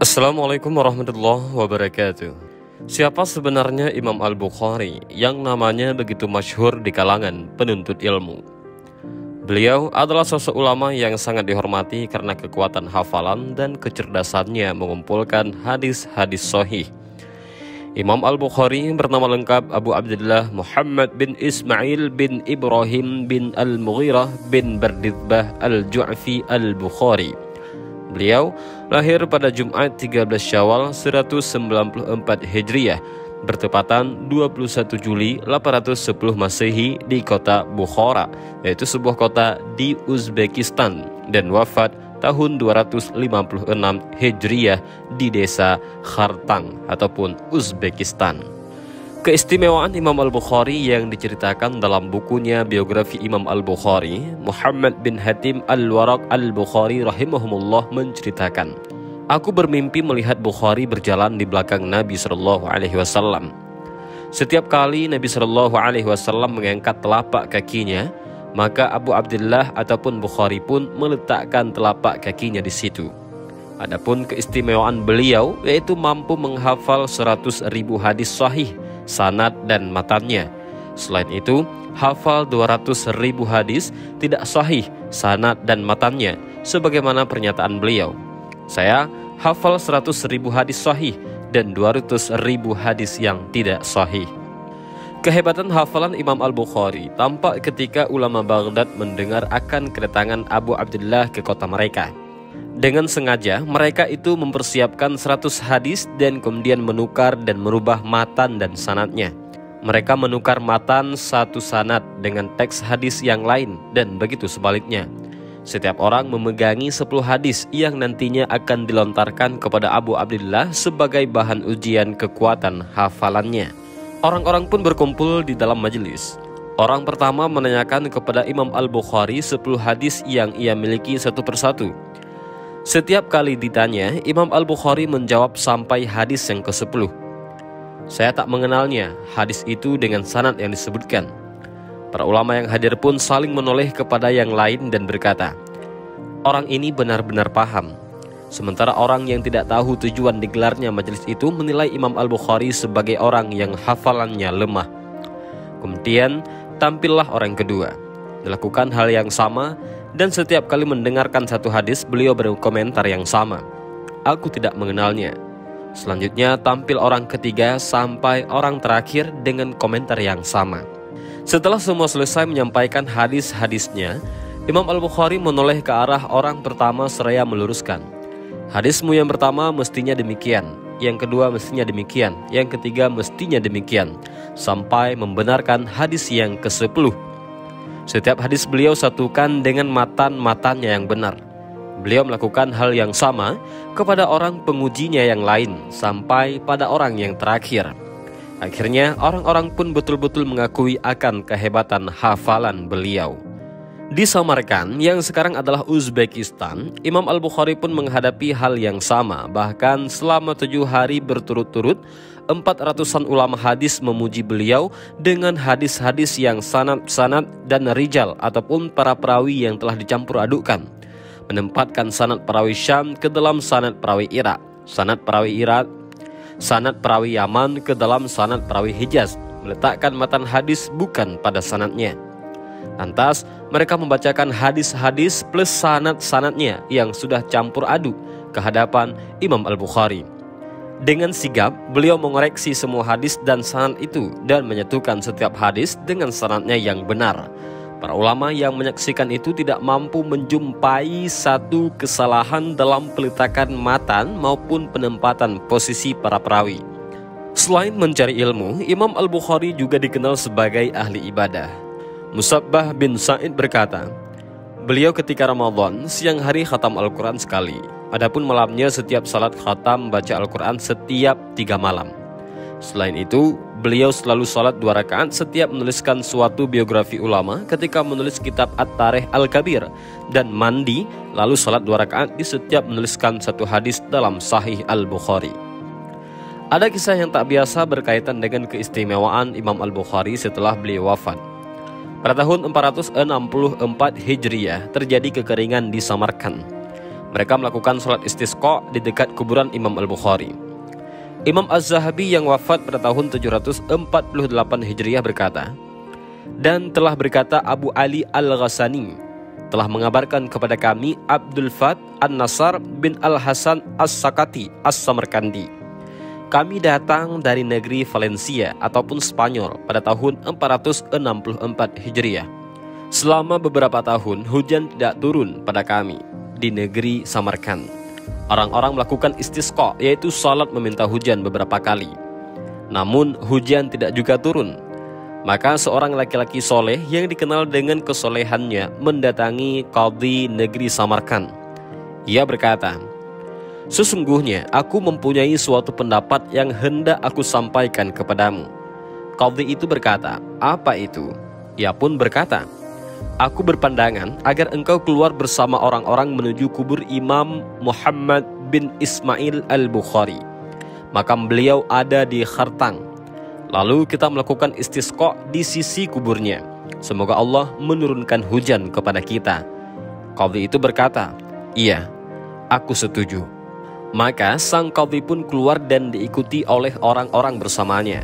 Assalamualaikum warahmatullahi wabarakatuh. Siapa sebenarnya Imam Al-Bukhari yang namanya begitu masyhur di kalangan penuntut ilmu? Beliau adalah sosok ulama yang sangat dihormati karena kekuatan hafalan dan kecerdasannya mengumpulkan hadis-hadis sahih. Imam Al-Bukhari bernama lengkap Abu Abdullah Muhammad bin Ismail bin Ibrahim bin Al-Mughirah bin Bardizbah Al-Ju'fi Al-Bukhari. Beliau lahir pada Jumat 13 Syawal 194 Hijriah, bertepatan 21 Juli 810 Masehi di kota Bukhara, yaitu sebuah kota di Uzbekistan, dan wafat tahun 256 Hijriah di desa Khartang ataupun Uzbekistan. Keistimewaan Imam Al-Bukhari yang diceritakan dalam bukunya biografi Imam Al-Bukhari, Muhammad bin Hatim Al-Waraq Al-Bukhari rahimahumullah menceritakan, "Aku bermimpi melihat Bukhari berjalan di belakang Nabi SAW. Setiap kali Nabi SAW mengangkat telapak kakinya, maka Abu Abdullah ataupun Bukhari pun meletakkan telapak kakinya di situ. Adapun keistimewaan beliau yaitu mampu menghafal 100.000 hadis sahih, sanad dan matannya. Selain itu, hafal 200.000 hadis tidak sahih, sanad dan matannya, sebagaimana pernyataan beliau, "Saya hafal 100.000 hadis sahih dan 200.000 hadis yang tidak sahih." Kehebatan hafalan Imam Al-Bukhari tampak ketika ulama Baghdad mendengar akan kedatangan Abu Abdullah ke kota mereka. Dengan sengaja, mereka itu mempersiapkan 100 hadis dan kemudian menukar dan merubah matan dan sanadnya. Mereka menukar matan satu sanad dengan teks hadis yang lain dan begitu sebaliknya. Setiap orang memegangi 10 hadis yang nantinya akan dilontarkan kepada Abu Abdullah sebagai bahan ujian kekuatan hafalannya. Orang-orang pun berkumpul di dalam majelis. Orang pertama menanyakan kepada Imam Al-Bukhari 10 hadis yang ia miliki satu persatu. Setiap kali ditanya, Imam Al-Bukhari menjawab sampai hadis yang ke-10. "Saya tak mengenalnya hadis itu dengan sanad yang disebutkan." Para ulama yang hadir pun saling menoleh kepada yang lain dan berkata, "Orang ini benar-benar paham." Sementara orang yang tidak tahu tujuan digelarnya majelis itu menilai Imam Al-Bukhari sebagai orang yang hafalannya lemah. Kemudian tampillah orang kedua, melakukan hal yang sama, dan setiap kali mendengarkan satu hadis beliau berkomentar yang sama, "Aku tidak mengenalnya." Selanjutnya tampil orang ketiga sampai orang terakhir dengan komentar yang sama. Setelah semua selesai menyampaikan hadis-hadisnya, Imam Al-Bukhari menoleh ke arah orang pertama seraya meluruskan, "Hadismu yang pertama mestinya demikian, yang kedua mestinya demikian, yang ketiga mestinya demikian," sampai membenarkan hadis yang ke-10. Setiap hadis beliau satukan dengan matan-matannya yang benar. Beliau melakukan hal yang sama kepada orang pengujinya yang lain sampai pada orang yang terakhir. Akhirnya orang-orang pun betul-betul mengakui akan kehebatan hafalan beliau. Di Samarkand yang sekarang adalah Uzbekistan, Imam Al-Bukhari pun menghadapi hal yang sama. Bahkan selama 7 hari berturut-turut 400-an ulama hadis memuji beliau dengan hadis-hadis yang sanad dan rijal ataupun para perawi yang telah dicampur adukkan, menempatkan sanad perawi Syam ke dalam sanad perawi Irak, sanad perawi Yaman ke dalam sanad perawi Hijaz, meletakkan matan hadis bukan pada sanadnya. Lantas mereka membacakan hadis-hadis plus sanad-sanadnya yang sudah campur aduk ke hadapan Imam Al-Bukhari. Dengan sigap beliau mengoreksi semua hadis dan sanad itu dan menyatukan setiap hadis dengan sanadnya yang benar. Para ulama yang menyaksikan itu tidak mampu menjumpai satu kesalahan dalam peletakan matan maupun penempatan posisi para perawi. Selain mencari ilmu, Imam Al-Bukhari juga dikenal sebagai ahli ibadah. Musabbah bin Sa'id berkata, beliau ketika Ramadan siang hari khatam Al-Quran sekali. Adapun malamnya setiap salat khatam baca Al-Quran setiap 3 malam. Selain itu, beliau selalu salat 2 rakaat setiap menuliskan suatu biografi ulama ketika menulis kitab At-Tarikh Al-Kabir, dan mandi lalu salat 2 rakaat di setiap menuliskan satu hadis dalam Sahih Al-Bukhari. Ada kisah yang tak biasa berkaitan dengan keistimewaan Imam Al-Bukhari setelah beliau wafat. Pada tahun 464 Hijriah terjadi kekeringan di Samarkand. Mereka melakukan sholat istisqa di dekat kuburan Imam Al-Bukhari. Imam Az-Zahabi yang wafat pada tahun 748 Hijriah berkata, dan telah berkata Abu Ali Al-Ghassani, telah mengabarkan kepada kami Abdul Fat An-Nasar bin Al-Hasan As-Sakati As-Samarkandi. Kami datang dari negeri Valencia ataupun Spanyol pada tahun 464 Hijriah. Selama beberapa tahun hujan tidak turun pada kami di negeri Samarkand. Orang-orang melakukan istisqa, yaitu salat meminta hujan beberapa kali. Namun hujan tidak juga turun. Maka seorang laki-laki soleh yang dikenal dengan kesolehannya mendatangi qadhi negeri Samarkand. Ia berkata, sesungguhnya aku mempunyai suatu pendapat yang hendak aku sampaikan kepadamu. Qadhi itu berkata, apa itu? Ia pun berkata, aku berpandangan agar engkau keluar bersama orang-orang menuju kubur Imam Muhammad bin Ismail Al-Bukhari. Makam beliau ada di Khartang. Lalu kita melakukan istisqa di sisi kuburnya. Semoga Allah menurunkan hujan kepada kita. Qadhi itu berkata, iya, aku setuju. Maka sang qadhi pun keluar dan diikuti oleh orang-orang bersamanya.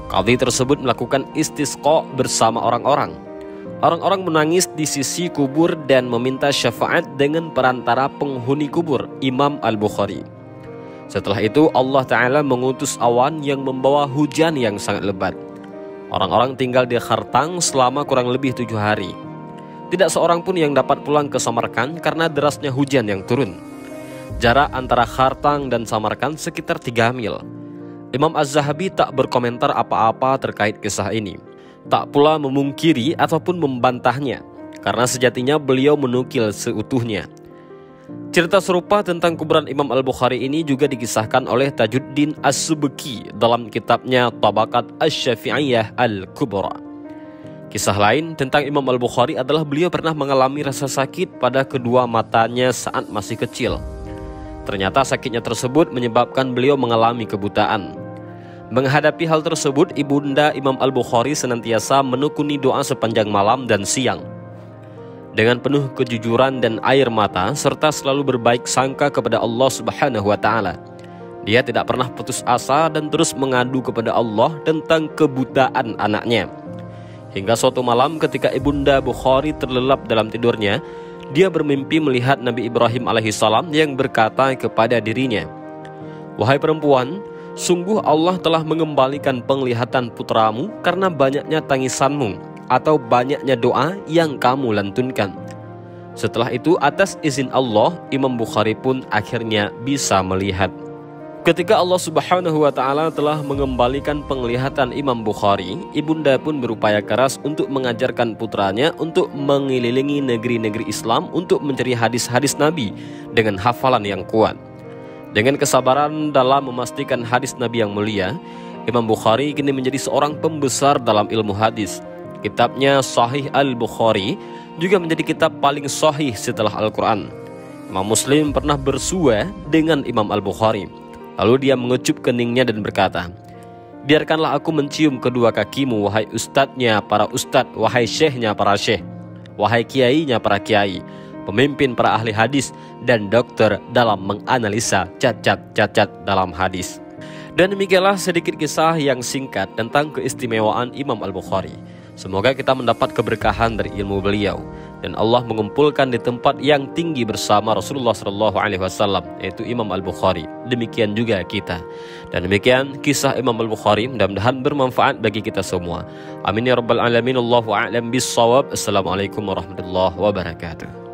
Qadhi tersebut melakukan istisqa bersama orang-orang. Orang-orang menangis di sisi kubur dan meminta syafaat dengan perantara penghuni kubur Imam Al-Bukhari. Setelah itu Allah Ta'ala mengutus awan yang membawa hujan yang sangat lebat. Orang-orang tinggal di Khartang selama kurang lebih 7 hari. Tidak seorang pun yang dapat pulang ke Samarkand karena derasnya hujan yang turun. Jarak antara Khartang dan Samarkand sekitar 3 mil. Imam Az-Zahabi tak berkomentar apa-apa terkait kisah ini. Tak pula memungkiri ataupun membantahnya, karena sejatinya beliau menukil seutuhnya. Cerita serupa tentang kuburan Imam Al-Bukhari ini juga dikisahkan oleh Tajuddin As-Subki dalam kitabnya Tabaqat Asy-Syafi'iyah Al-Kubra. Kisah lain tentang Imam Al-Bukhari adalah beliau pernah mengalami rasa sakit pada kedua matanya saat masih kecil. Ternyata sakitnya tersebut menyebabkan beliau mengalami kebutaan. Menghadapi hal tersebut, ibunda Imam Al-Bukhari senantiasa menekuni doa sepanjang malam dan siang. Dengan penuh kejujuran dan air mata, serta selalu berbaik sangka kepada Allah Subhanahu wa Ta'ala. Dia tidak pernah putus asa dan terus mengadu kepada Allah tentang kebutaan anaknya. Hingga suatu malam ketika ibunda Bukhari terlelap dalam tidurnya, dia bermimpi melihat Nabi Ibrahim alaihissalam yang berkata kepada dirinya, wahai perempuan, sungguh Allah telah mengembalikan penglihatan putramu karena banyaknya tangisanmu atau banyaknya doa yang kamu lantunkan. Setelah itu atas izin Allah, Imam Bukhari pun akhirnya bisa melihat. Ketika Allah Subhanahu wa Ta'ala telah mengembalikan penglihatan Imam Bukhari, ibunda pun berupaya keras untuk mengajarkan putranya untuk mengelilingi negeri-negeri Islam untuk mencari hadis-hadis Nabi dengan hafalan yang kuat. Dengan kesabaran dalam memastikan hadis Nabi yang mulia, Imam Bukhari kini menjadi seorang pembesar dalam ilmu hadis. Kitabnya Sahih Al-Bukhari juga menjadi kitab paling sahih setelah Al-Quran. Imam Muslim pernah bersua dengan Imam Al-Bukhari. Lalu dia mengecup keningnya dan berkata, biarkanlah aku mencium kedua kakimu, wahai ustadznya para ustadz, wahai syekhnya para syekh, wahai kiainya para kiai, pemimpin para ahli hadis, dan dokter dalam menganalisa cacat-cacat dalam hadis. Dan demikianlah sedikit kisah yang singkat tentang keistimewaan Imam Al-Bukhari. Semoga kita mendapat keberkahan dari ilmu beliau dan Allah mengumpulkan di tempat yang tinggi bersama Rasulullah SAW, yaitu Imam Al-Bukhari. Demikian juga kita. Dan demikian kisah Imam Al-Bukhari, mudah-mudahan bermanfaat bagi kita semua. Amin ya rabbal alamin. Allahu a'lam bis-shawab. Assalamualaikum warahmatullahi wabarakatuh.